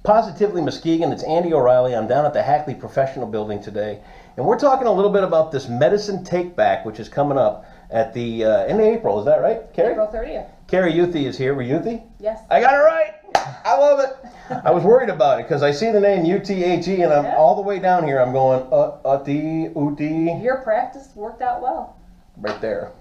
Positively Muskegon. It's Andy O'Reilly. I'm down at the Hackley Professional Building today, and we're talking a little bit about this medicine take back, which is coming up at the end of April. Is that right, Carrie? April 30th. Carrie Youthy is here. We're Youthy? Yes. I got it right. I love it. I was worried about it because I see the name UTHE, and I'm all the way down here. I'm going Uti. Your practice worked out well. Right there.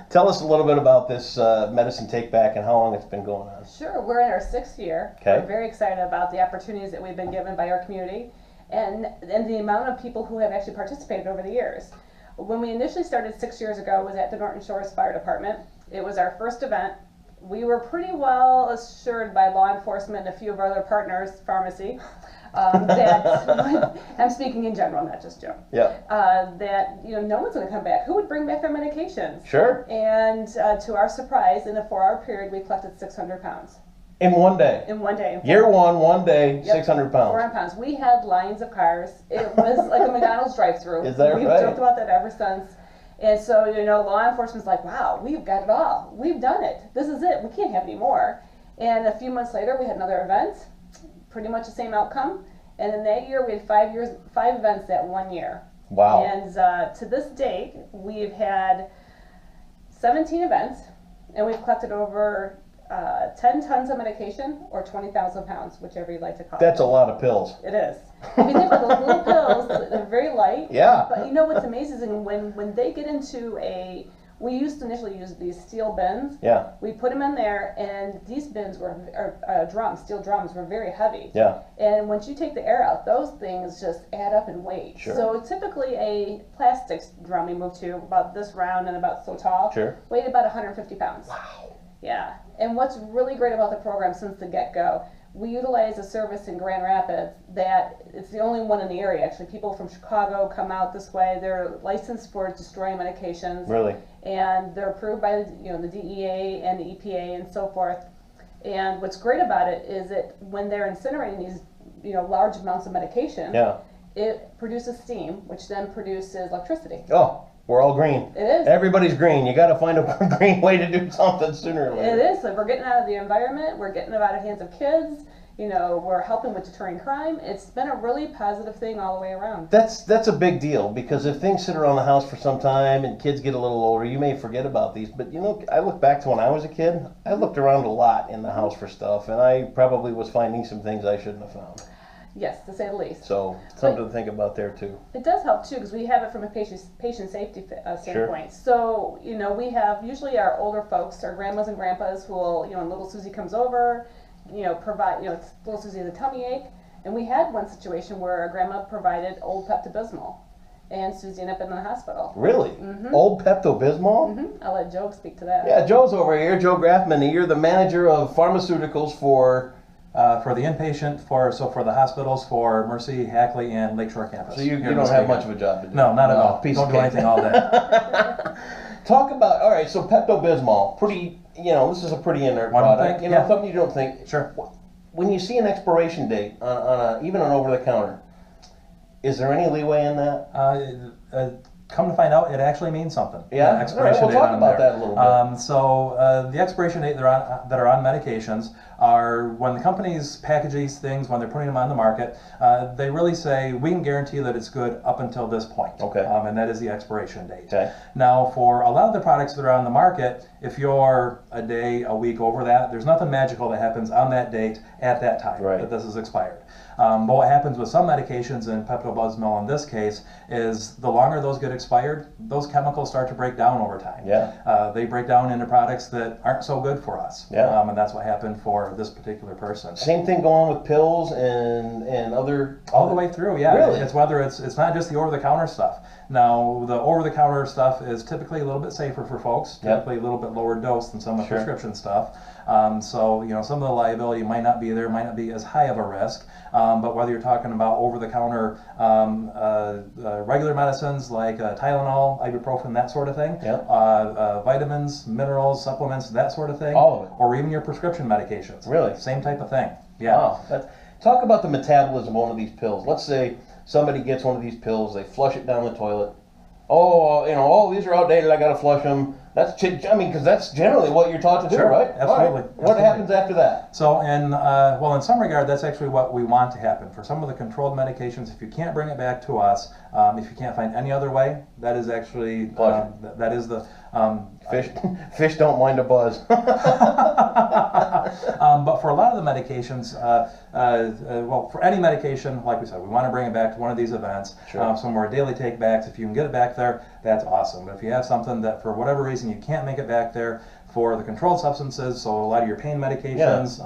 Tell us a little bit about this medicine take back and how long it's been going on. Sure. We're in our 6th year. Okay. We're very excited about the opportunities that we've been given by our community and the amount of people who have actually participated over the years. When we initially started 6 years ago, it was at the Norton Shores Fire Department. It was our first event. We were pretty well assured by law enforcement and a few of our other partners, pharmacy, that I'm speaking in general, not just Joe. Yeah. That no one's going to come back. Who would bring back their medications? Sure. And to our surprise, in a 4-hour period, we collected 600 pounds. In one day. In one day. Year one day, yep. 600 pounds. 400 pounds. We had lines of cars. It was like a McDonald's drive-through. Is that We've right? joked about that ever since. And so, law enforcement's like, wow, we've got it all. We've done it. This is it. We can't have any more. And a few months later, we had another event, pretty much the same outcome. And in that year, we had 5 events that 1 year. Wow. And to this date, we've had 17 events, and we've collected over 10 tons of medication or 20,000 pounds, whichever you'd like to call it. That's a lot of pills. It is. If you think about those little pills, they're very light. Yeah. But what's amazing, when they get into we used to initially use these steel bins. Yeah. We put them in there, and these bins steel drums were very heavy. Yeah. And once you take the air out, those things just add up in weight. Sure. So typically a plastic drum we move to about this round and about so tall. Sure. Weighed about 150 pounds. Wow. Yeah. And what's really great about the program since the get-go, we utilize a service in Grand Rapids that it's the only one in the area. Actually, people from Chicago come out this way. They're licensed for destroying medications. Really? And they're approved by the DEA and the EPA and so forth. And what's great about it is that when they're incinerating these large amounts of medication, it produces steam, which then produces electricity. Oh. We're all green. It is. Everybody's green. You got to find a green way to do something sooner or later. It is. So we're getting out of the environment. We're getting it out of the hands of kids. We're helping with deterring crime. It's been a really positive thing all the way around. That's a big deal because if things sit around the house for some time and kids get a little older, you may forget about these. But I look back to when I was a kid. I looked around a lot in the house for stuff, and I probably was finding some things I shouldn't have found. Yes, to say the least. So something to think about there too. It does help too because we have it from a patient safety standpoint. Sure. So we have usually our older folks, our grandmas and grandpas, who will when little Susie comes over, provide little Susie has a tummy ache, and we had one situation where our grandma provided old Pepto-Bismol, and Susie ended up in the hospital. Really? Mm-hmm. Old Pepto-Bismol? Mm-hmm. I'll let Joe speak to that. Yeah, Joe's over here. Joe Grafman. You're the manager of pharmaceuticals for the inpatient, for the hospitals, for Mercy, Hackley, and Lakeshore campus. So you don't have much of a job to do. No, not at all. Don't do anything all day. Talk about, all right, so Pepto-Bismol, pretty, this is a pretty inert product. Something you don't think. Sure. When you see an expiration date on even an over-the-counter, is there any leeway in that? Come to find out, it actually means something. Yeah, expiration we'll talk about that a little bit. The expiration date that are on medications are when the companies package these things, when they're putting them on the market, they really say, we can guarantee that it's good up until this point. Okay. And that is the expiration date. Okay. Now, for a lot of the products that are on the market, if you're a day, a week over that, there's nothing magical that happens on that date at that time that this is expired. But what happens with some medications, and Pepto-Bismol in this case, is the longer those get expired, those chemicals start to break down over time. Yeah. They break down into products that aren't so good for us. Yeah. And that's what happened for this particular person. Same thing going on with pills and other... All the way through, yeah. Really? It's not just the over-the-counter stuff. Now, the over-the-counter stuff is typically a little bit safer for folks, typically a little bit lower dose than some of the prescription stuff. So, some of the liability might not be there, might not be as high of a risk. But whether you're talking about over-the-counter regular medicines like Tylenol, ibuprofen, that sort of thing, vitamins, minerals, supplements, that sort of thing, all of it, or even your prescription medications. Really? Same type of thing. Yeah. Wow. Talk about the metabolism of one of these pills. Let's say somebody gets one of these pills, they flush it down the toilet. Oh, these are outdated, I gotta flush them. I mean, because that's generally what you're taught to do, Sure, right? absolutely, All right. What absolutely. happens after that? So, well, in some regard, that's actually what we want to happen. For some of the controlled medications, if you can't bring it back to us, if you can't find any other way, that is actually, that is the... Fish don't mind a buzz. But for a lot of the medications, well, for any medication, like we said, we want to bring it back to one of these events. Sure. Some more daily take backs. If you can get it back there, that's awesome. But if you have something that for whatever reason you can't make it back there, for the controlled substances, so a lot of your pain medications,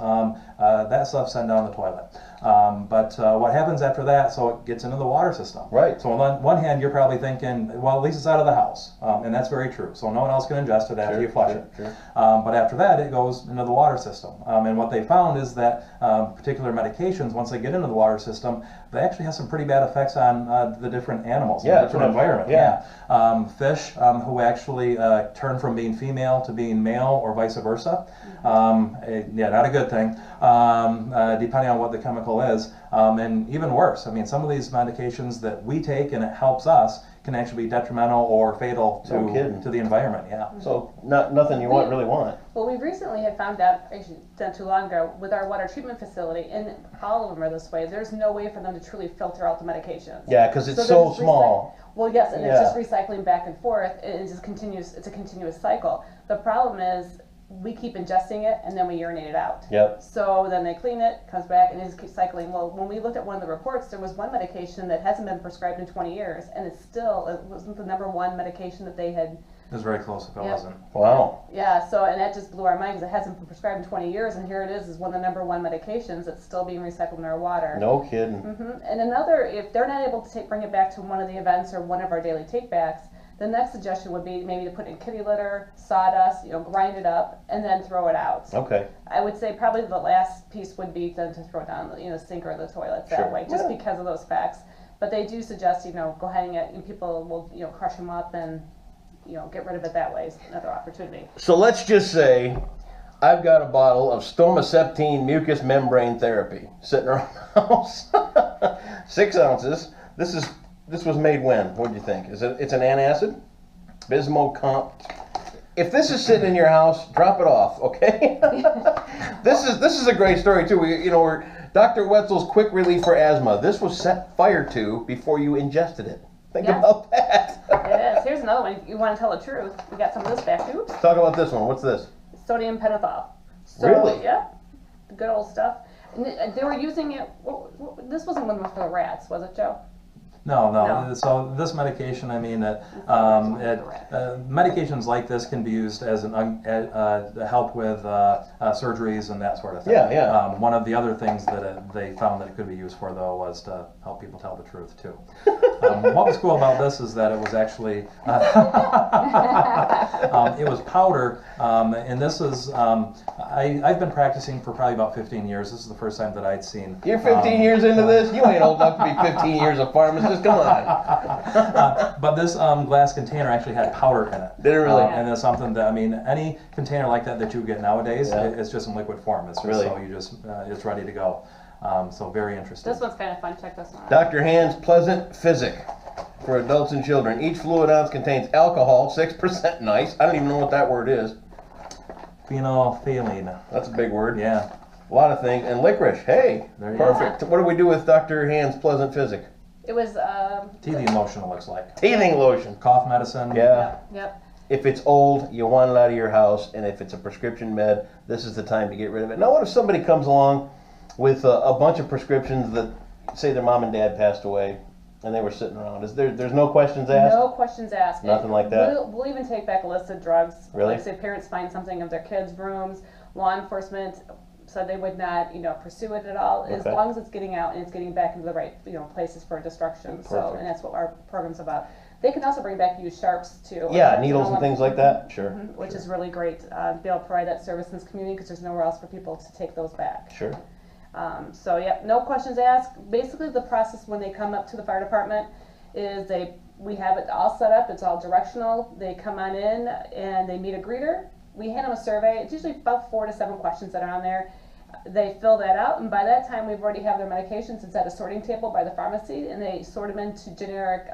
that stuff send down the toilet. But what happens after that, so it gets into the water system. Right. So on one hand, you're probably thinking, well, at least it's out of the house. And that's very true. So no one else can ingest it after you flush it. Sure. But after that, it goes into the water system. And what they found is that particular medications, once they get into the water system, they actually have some pretty bad effects on the different animals, Yeah, the different environment. Fish who actually turn from being female to being male or vice versa. Not a good thing, depending on what the chemical is. And even worse, I mean, some of these medications that we take and it helps us can actually be detrimental or fatal to the environment. Yeah. So nothing you really want. Well, we recently had found out, actually not too long ago, with our water treatment facility, and all of them are this way, there's no way for them to truly filter out the medications. Yeah, because it's so small. Well, yes, and it's just recycling back and forth, and it's a continuous cycle. The problem is, we keep ingesting it and then we urinate it out. Yep. So then they clean it, comes back, and it just keeps cycling. Well, when we looked at one of the reports, there was one medication that hasn't been prescribed in 20 years, and it wasn't the #1 medication that they had. It was very close if it wasn't. Wow. Yeah, so, and that just blew our mind because it hasn't been prescribed in 20 years, and here it is one of the #1 medications that's still being recycled in our water. No kidding. And another, if they're not able to bring it back to one of the events or one of our daily take-backs, the next suggestion would be maybe to put in kitty litter, sawdust, grind it up, and then throw it out. Okay. I would say probably the last piece would be then to throw it down the sink or the toilet that way, just because of those facts. But they do suggest, go ahead and people will, crush them up and, get rid of it that way is another opportunity. So let's just say I've got a bottle of stomaceptine mucous membrane therapy sitting around the house. 6 ounces. This was made when? What do you think? It's an antacid? Bismo comp. If this is sitting in your house, drop it off, okay? This is a great story too. We're Dr. Wetzel's quick relief for asthma. This was set fire to before you ingested it. Think about that. It is. Here's another one. If you want to tell the truth, we got some of this back. Oops. Talk about this one. What's this? Sodium pentothal. So, Really? Yeah. Good old stuff. And they were using it. This wasn't one for the rats, was it, Joe? No. So this medication, I mean, medications like this can be used as to help with surgeries and that sort of thing. Yeah. One of the other things that they found that it could be used for, though, was to help people tell the truth too. What was cool about this is that it was actually it was powder, and this is I've been practicing for probably about 15 years. This is the first time that I'd seen. You're 15 years into this? You ain't old enough to be 15 years of pharmacist. Come on. But this glass container actually had powder in it. Did it really? And it's something that, I mean, any container like that you get nowadays, it's just in liquid form. It's just so you just, it's ready to go. So very interesting. This one's kind of fun. Check this one out. Dr. Hand's Pleasant Physic for adults and children. Each fluid ounce contains alcohol, 6%. Nice. I don't even know what that word is. Phenolphthalein. That's a big word. Yeah. A lot of things. And licorice. Hey, perfect. Go. What do we do with Dr. Hand's Pleasant Physic? It was teething lotion, it looks like. Teething lotion. Cough medicine. Yeah. Yep. If it's old, you want it out of your house, and if it's a prescription med, this is the time to get rid of it. Now, what if somebody comes along with a bunch of prescriptions that say their mom and dad passed away, and they were sitting around? There's no questions asked? No questions asked. Nothing like that? We'll even take back illicit drugs. Really? Like say parents find something of their kids' rooms, law enforcement said they would not, pursue it at all, as long as it's getting out and it's getting back into the right, places for destruction. Perfect. So, and that's what our program's about. They can also bring back used sharps too. Yeah, needles and things like that. Sure. Which is really great. Be able to provide that service in this community because there's nowhere else for people to take those back. Sure. So yeah, no questions asked. Basically, the process when they come up to the fire department is we have it all set up. It's all directional. They come on in and they meet a greeter. We hand them a survey. It's usually about 4 to 7 questions that are on there. They fill that out, and by that time, we've already have their medications. It's at a sorting table by the pharmacy, and they sort them into generic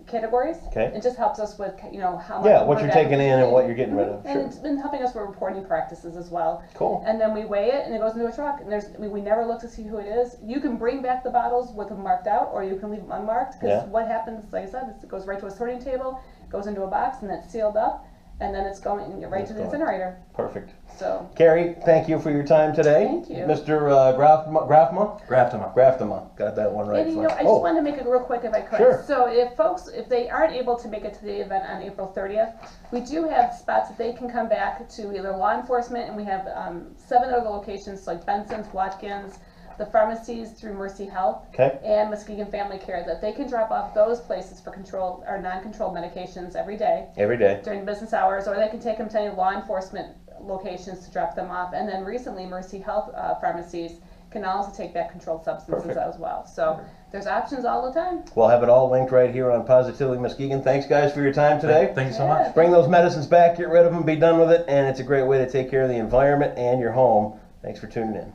categories. Okay. It just helps us with, you know, how much. Yeah, what we're you're taking in and what you're getting rid Mhm. of. And Sure. it's been helping us with reporting practices as well. Cool. And then we weigh it and it goes into a truck. And we never look to see who it is. You can bring back the bottles with them marked out, or you can leave them unmarked. Because Yeah. what happens, like I said, is it goes right to a sorting table, goes into a box, and it's sealed up, and then it's going right It's to the going. incinerator. Perfect. So. Carrie, thank you for your time today. Thank you. Mr. Grafma? Graftema. Got that one right. And you know, I just wanted to make it real quick if I could. Sure. So if they aren't able to make it to the event on April 30th, we do have spots that they can come back to, either law enforcement, and we have 7 other locations like Benson's, Watkins, the pharmacies through Mercy Health, Okay. and Muskegon Family Care, that they can drop off those places for control or non-controlled medications every day Every day. during business hours, or they can take them to any law enforcement locations to drop them off. And then recently, Mercy Health pharmacies can also take back controlled substances Perfect. as well. So there's options all the time. We'll have it all linked right here on Positively Muskegon. Thanks, guys, for your time today. Thank you so Yeah. much. Bring those medicines back, get rid of them, be done with it, and it's a great way to take care of the environment and your home. Thanks for tuning in.